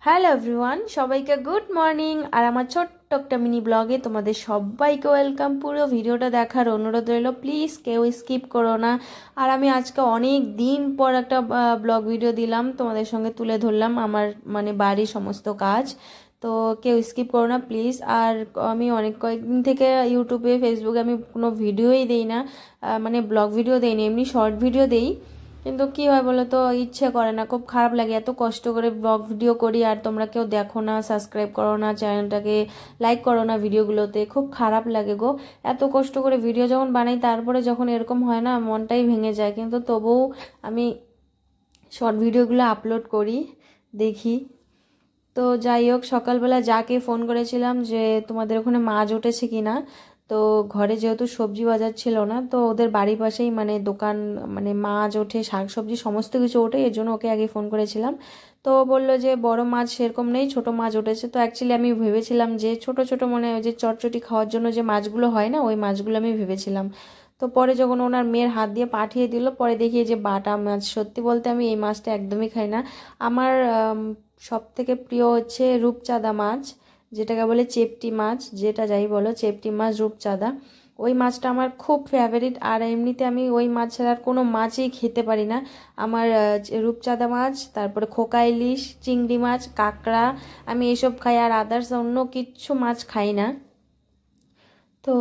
Hello everyone, সবাইকে good morning. আর আমার ছোট্ট একটা মিনি ব্লগে তোমাদের সবাইকে ওয়েলকাম। পুরো ভিডিওটা দেখার অনুরোধ রইল, প্লিজ কেউ স্কিপ করো না। আর আমি আজকে অনেক দিন পর একটা ব্লগ ভিডিও দিলাম, তোমাদের সঙ্গে তুলে ধরলাম আমার বাড়ির সমস্ত কাজ। তো কেউ স্কিপ করো না প্লিজ। আর আমি কয়েকদিন থেকে ইউটিউবে ফেসবুকে আমি কোনো ভিডিওই দিই না, ব্লগ ভিডিও দিই না, এমনি শর্ট ভিডিও দিই। কিন্তু কী হয় বলো তো, ইচ্ছে করে না, খুব খারাপ লাগে। এত কষ্ট করে ব্লগ ভিডিও করি আর তোমরা কেউ দেখো না, সাবস্ক্রাইব করো না, চ্যানেলটাকে লাইক করো না, ভিডিওগুলোতে খুব খারাপ লাগে গো। এত কষ্ট করে ভিডিও যখন বানাই তারপরে যখন এরকম হয় না, মনটাই ভেঙে যায়। কিন্তু তবুও আমি শর্ট ভিডিওগুলো আপলোড করি, দেখি। তো যাই হোক, সকালবেলা যাকে ফোন করেছিলাম যে তোমাদের ওখানে মাছ উঠেছে কি না, তো ঘরে যেহেতু সবজি বাজার ছিল না, তো ওদের বাড়ির পাশেই দোকান, মাছ ওঠে, শাক সবজি সমস্ত কিছু ওঠে, এর জন্য ওকে আগে ফোন করেছিলাম। তো বললো যে বড় মাছ সেরকম নেই, ছোট মাছ উঠেছে। তো অ্যাকচুয়ালি আমি ভেবেছিলাম যে ছোট ছোট ওই যে চটচটি খাওয়ার জন্য যে মাছগুলো হয় না, ওই মাছগুলো আমি ভেবেছিলাম। তো পরে যখন ওনার মেয়ের হাত দিয়ে পাঠিয়ে দিল, পরে দেখি যে বাটা মাছ। সত্যি বলতে আমি এই মাছটা একদমই খাই না। আমার সব থেকে প্রিয় হচ্ছে রূপচাঁদা মাছ, যেটাকে বলে চেপটি মাছ, যেটা যাই বলো, চেপটি মাছ, রূপচাঁদা, ওই মাছটা আমার খুব ফেভারিট। আর এমনিতে আমি ওই মাছ ছাড়া আর কোনো মাছই খেতে পারি না। আমার রূপচাঁদা মাছ, তারপরে খোকা ইলিশ, চিংড়ি মাছ, কাঁকড়া, আমি এসব খাই। আর আদার্স অন্য কিচ্ছু মাছ খাই না। তো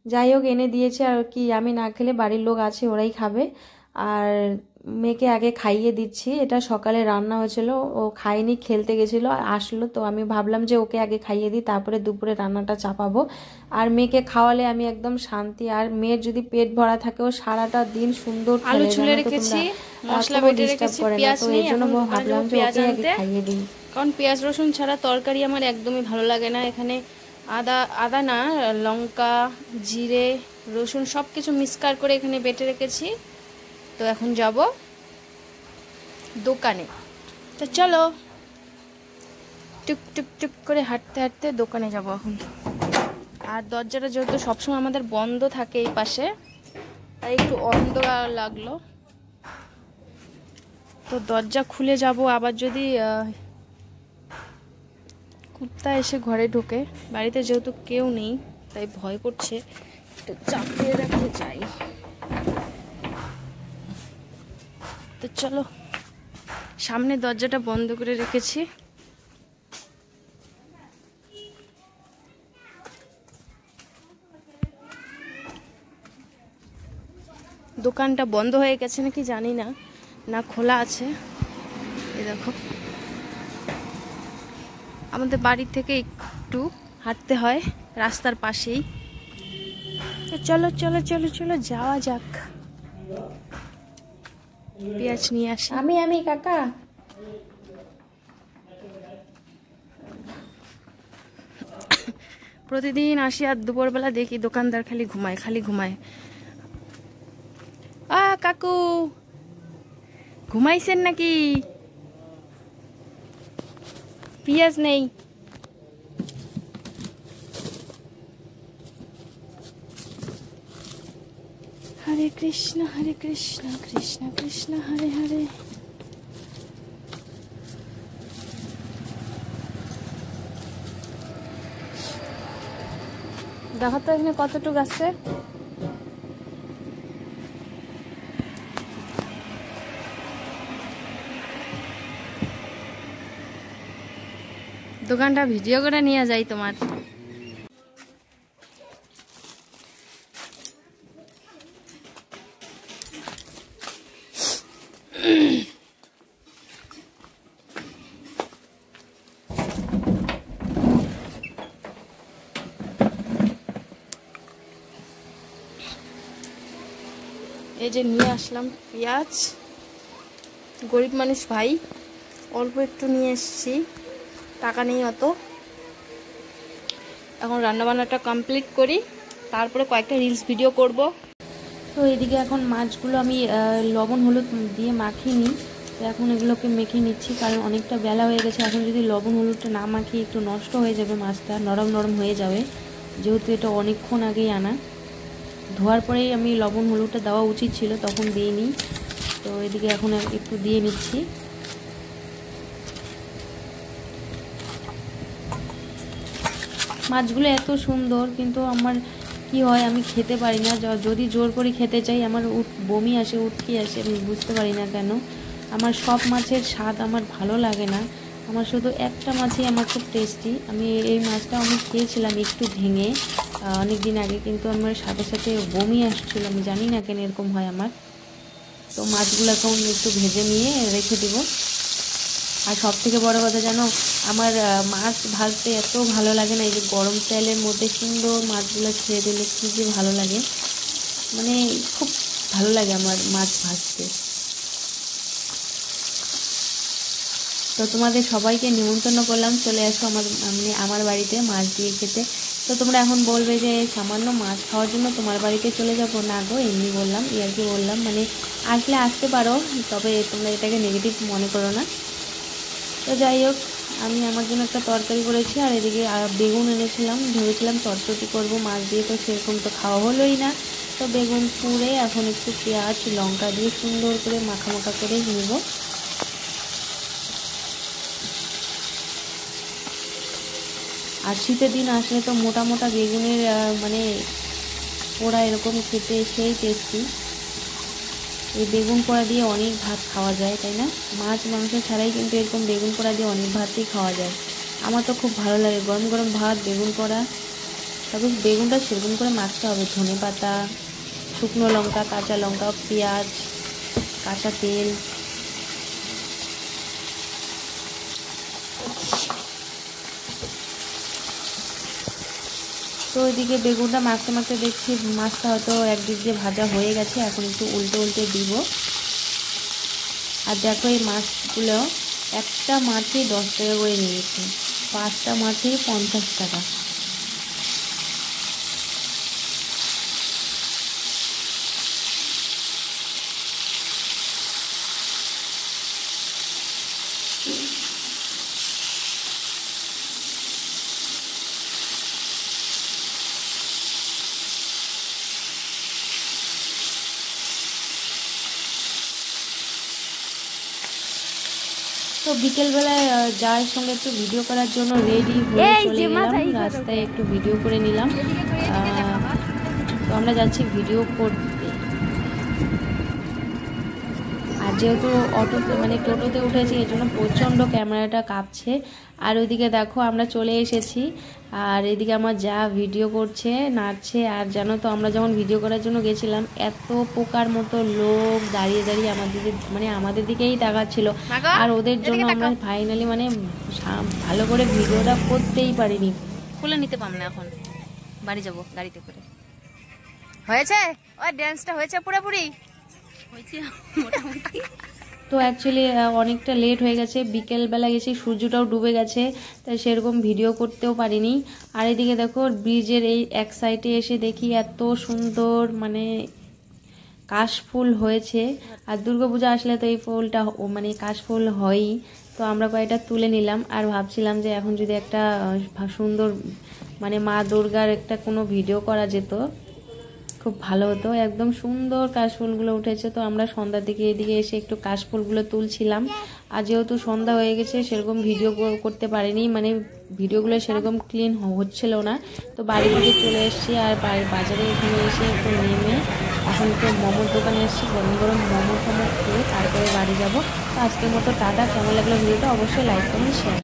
যাই হোক, এনে দিয়েছে। আর কি, আমি না খেলে বাড়ির লোক আছে, ওরাই খাবে। আর মেয়েকে আগে খাইয়ে দিচ্ছি। এটা সকালে রান্না হয়েছিল, ও খায়নি, খেলতে গেছিলো, আসলো। তো আমি ভাবলাম যে ওকে আগে খাইয়ে দিই, তারপরে দুপুরে রান্নাটা চাপাবো। আর মেয়েকে খাওয়ালে আমি একদম শান্তি। আর মেয়ের যদি পেট ভরা থাকে, ও সারাটা দিন সুন্দর আলু ছুলে রেখেছি, মশলা বেটে রেখেছি, পেঁয়াজ নেই, এর জন্য ভাবলাম যে ওকে আগে খাইয়ে দিই। কারণ পেঁয়াজ রসুন ছাড়া তরকারি আমার একদমই ভালো লাগে না। এখানে আদা না, লঙ্কা, জিরে, রসুন সব কিছু মিক্সকার করে এখানে বেটে রেখেছি। তো এখন যাব দোকানে। তো চলো, টুক টুক টুক করে হাঁটতে হাঁটতে দোকানে যাব এখন। আর দরজাটা যেহেতু সবসময় আমাদের বন্ধ থাকে এই পাশে, তাই একটু অন্ধকার লাগলো। তো দরজা খুলে যাব, আবার যদি কুত্তা এসে ঘরে ঢোকে। বাড়িতে যেহেতু কেউ নেই তাই ভয় করছে, একটু চাপিয়ে রাখতে চাই। তো চলো, সামনে দরজাটা বন্ধ করে রেখেছি। দোকানটা বন্ধ হয়ে গেছে নাকি জানি না, না খোলা আছে। এই দেখো, আমাদের বাড়ি থেকে একটু হাঁটতে হয়, রাস্তার পাশেই। তো চলো চলো চলো চলো যাওয়া যাক। পেঁয়াজ নিয়ে আসি। আমি কাকা, প্রতিদিন আসি আর দুপুরবেলা দেখি দোকানদার খালি ঘুমায়। কাকু ঘুমাইছেন নাকি? পেঁয়াজ নেই। হরে কৃষ্ণ কৃষ্ণ কৃষ্ণ হরে হরে। দেখো তো এখানে কতটুকু আছে। দোকানটা ভিডিও করে নিয়ে যাই তোমার। এই যে নিয়ে আসলাম পেঁয়াজ, গরিব মানুষ ভাই, অল্প একটু নিয়ে এসেছি, টাকা নেই অত। এখন রান্নাবান্নাটা কমপ্লিট করি, তারপরে কয়েকটা রিলস ভিডিও করব। তো এদিকে এখন মাছগুলো আমি লবণ হলুদ দিয়ে মাখিয়ে নিই। তো এখন এগুলোকে মেখে নিচ্ছি, কারণ অনেকটা বেলা হয়ে গেছে। এখন যদি লবণ হলুদটা না মাখিয়ে, একটু নষ্ট হয়ে যাবে, মাছটা নরম নরম হয়ে যাবে, যেহেতু এটা অনেকক্ষণ আগেই আনা। ধোয়ার পরেই আমি লবণ হলুদটা দেওয়া উচিত ছিল, তখন দিইনি। তো এদিকে এখন একটু দিয়ে নিচ্ছি। মাছগুলো এত সুন্দর, কিন্তু আমার কি হয় আমি খেতে পারি না। যদি জোর করে খেতে চাই আমার বমি আসে, উটকি আসে, আমি বুঝতে পারি না কেন। আমার সব মাছের স্বাদ আমার ভালো লাগে না, আমার শুধু একটা মাছই আমার খুব টেস্টি। আমি এই মাছটা আমি খেয়েছিলাম একটু ভেঙে অনেক দিন আগে, কিন্তু আমার সাথে সাথে বমি আসছিল, আমি জানি না কেন এরকম হয় আমার। তো মাছগুলো এখন একটু ভেজে নিয়ে রেখে দেবো। আর সব থেকে বড়ো কথা জানো, আমার মাছ ভাজতে এত ভালো লাগে না, এই যে গরম তেলের মধ্যে সুন্দর মাছগুলো ছেড়ে দিলে কী যে ভালো লাগে, মানে খুব ভালো লাগে আমার মাছ ভাজতে। তো তোমাদের সবাইকে নিমন্ত্রণ করলাম, চলে আসো আমার বাড়িতে মাছ দিয়ে খেতে। তো তোমরা এখন বলবে যে সামান্য মাছ খাওয়ার জন্য তোমার বাড়িতে চলে যাবো? না গো, এমনি বললাম, ইয়ার্কি বললাম, মানে আসলে আসতে পারো, তবে তোমরা এটাকে নেগেটিভ মনে করো না। তো যাই হোক, আমি আমার জন্য একটা তরকারি করেছি, আর এদিকে বেগুন এনেছিলাম, ভেবেছিলাম চটচটি করবো মাছ দিয়ে, তো সেরকম তো খাওয়া হলোই না। তো বেগুন পুড়ে এখন একটু পেঁয়াজ লঙ্কা দিয়ে সুন্দর করে মাখা মাখা করে নেব। আর শীতের দিন আসলে তো মোটা মোটা বেগুনের মানে পোড়া এরকম খেতে সেই টেস্টি। এই বেগুন পোড়া দিয়ে অনেক ভাত খাওয়া যায়, তাই না? মাছ মাংস ছাড়াই কিন্তু এরকম বেগুন পোড়া দিয়ে অনেক ভাতই খাওয়া যায়। আমার তো খুব ভালো লাগে গরম গরম ভাত বেগুন পোড়া। তবে বেগুনটা সেরকম করে মাখতে হবে, ধনে পাতা, শুকনো লঙ্কা, কাঁচা লঙ্কা, পেঁয়াজ, কাঁচা তেল। তো ওইদিকে বেগুনটা মাখতে মাখতে দেখছি মাছটা হয়তো একদিক দিয়ে ভাজা হয়ে গেছে, এখন একটু উল্টে উল্টে দিব। আর দেখো এই মাছগুলো একটা মাছই 10 টাকা করে নিয়েছে, 5টা মাছই 50 টাকা। তো বিকেলবেলায় যার সঙ্গে একটু ভিডিও করার জন্য রেডি হয়ে চলে গেলাম, রাস্তায় একটু ভিডিও করে নিলাম। তো আমরা যাচ্ছি ভিডিও করতে। আর যেহেতু অটোতে মানে টোটোতে উঠেছি, এর জন্য প্রচণ্ড ক্যামেরাটা কাঁপছে। আর ওইদিকে দেখো আমরা চলে এসেছি, আর এদিকে আমার যা ভিডিও করছে, নাচছে। আর জানো তো আমরা যখন ভিডিও করার জন্য গেছিলাম, এত পোকার মতো লোক দাঁড়িয়ে দাঁড়িয়ে আমাদের দিকেই তাকাচ্ছিল। আর ওদের জন্য আমরা ফাইনালি মানে ভালো করে ভিডিওটা করতেই পারিনি। খুলে নিতে পারলাম না, এখন বাড়ি যাব গাড়িতে করে। হয়েছে ওই ড্যান্সটা হয়েছে পুরোপুরি হয়েছে মোটামুটি। তো অ্যাকচুয়ালি অনেকটা লেট হয়ে গেছে, বিকেলবেলা গেছি, সূর্যটাও ডুবে গেছে, তাই সেরকম ভিডিও করতেও পারিনি। আর এদিকে দেখো ব্রিজের এই এক সাইডে এসে দেখি এত সুন্দর মানে কাশফুল হয়েছে। আর দুর্গাপূজা আসলে তো এই ফুলটা মানে কাশফুল হয়ই। তো আমরা কয়েকটা তুলে নিলাম, আর ভাবছিলাম যে এখন যদি একটা সুন্দর মানে মা দুর্গার একটা কোনো ভিডিও করা যেত, খুব ভালো হতো। একদম সুন্দর কাশফুলগুলো উঠেছে। তো আমরা সন্ধ্যার দিকে এদিকে এসে একটু কাশফুলগুলো তুলছিলাম। আর যেহেতু সন্ধ্যা হয়ে গেছে সেরকম ভিডিও করতে পারিনি, মানে ভিডিওগুলো সেরকম ক্লিন হচ্ছিল না। তো বাড়ি থেকে চলে এসেছি, আর বাজারে এখানে এসে একটু নেমে এখন একটু মোমোর দোকানে এসেছি, গরম গরম মোমো খেয়ে তারপরে বাড়ি যাব। তো আজকের মতো টাটা। কেমন লাগলো ভিডিওটা অবশ্যই লাইক করুন, শেয়ার।